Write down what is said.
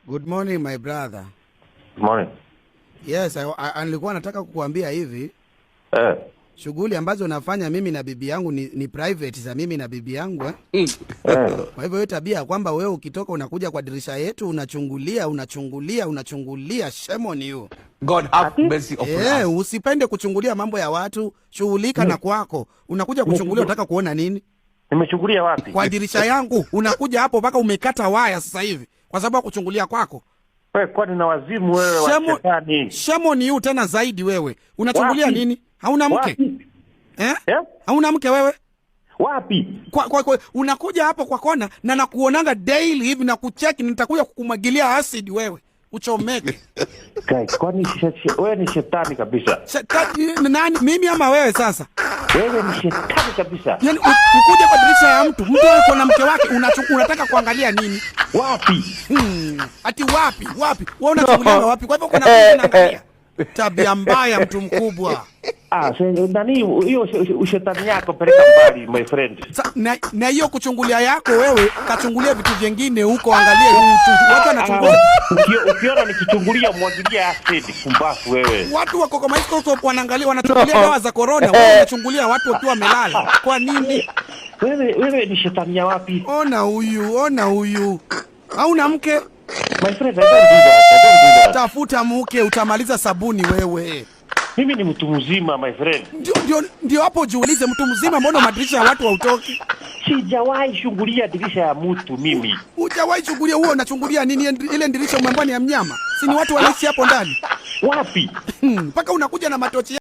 Good morning my brother. Good morning. Yes, nilikuwa nataka kukuambia hivi. Eh. Shughuli ambazo nafanya mimi na bibi yangu ni private za mimi na bibi yangu Kwa hivyo hiyo tabia kwamba wewe ukitoka unakuja kwa dirisha yetu unachungulia, shame on you. God have mercy upon us. Usipende kuchungulia mambo ya watu, shughulika na kwako. Unakuja kuchungulia unataka kuona nini? Nimechungulia wapi? Kwa dirisha yangu, unakuja hapo mpaka umekata waya sasa hivi kwa sababu ya kuchungulia kwako. Wewe kwani na wazimu wewe wa shetani? Shame on you tena zaidi wewe. Unachungulia nini? Hauna mke? Hauna mke wewe? Wapi? Kwa unakuja hapo kwa kona na nakuonanga daily hivi na kucheki, nitakuja kukumwagilia acid wewe. Uchomeke. Kwani wewe ni shetani kabisa. Shetani nani, mimi ama wewe sasa? Wewe ni shetani kabisa. Yaani ukuje kwa dirisha ya mtu yuko na mke wake, unataka kuangalia nini? Wapi? Ati wapi? Wewe unachungulia wapi? Kwa hivyo kuna kitu unaangalia. Tabia mbaya mtu mkubwa. Nani hiyo ushetani yako peleka mbali my friend. Na hiyo kuchungulia yako wewe, kachungulia vitu vingine huko, angalie watu wanachungulia. Ukiona nikichungulia mwagilia acid kumbafu wewe. Watu wako kwa microscope wanaangalia, wanachungulia dawa za corona, wewe unachungulia watu wakiwa wamelala. Kwa nini? Wewe ni shetani ya wapi? Ona huyu. Hauna mke? My friend, I don't do that. Tafuta mke, utamaliza sabuni wewe. Mimi ni mtu mzima my friend. Ndio hapo jiulize, mtu mzima mbona madirisha ya watu hautoki? Sijawahi shungulia dirisha ya mtu mimi. Hujawahi shungulia? Huo unachungulia nini? Ile dirisha umwambani ya mnyama? Si ni watu wanaishi hapo ndani? Wapi? Mpaka unakuja na matochi.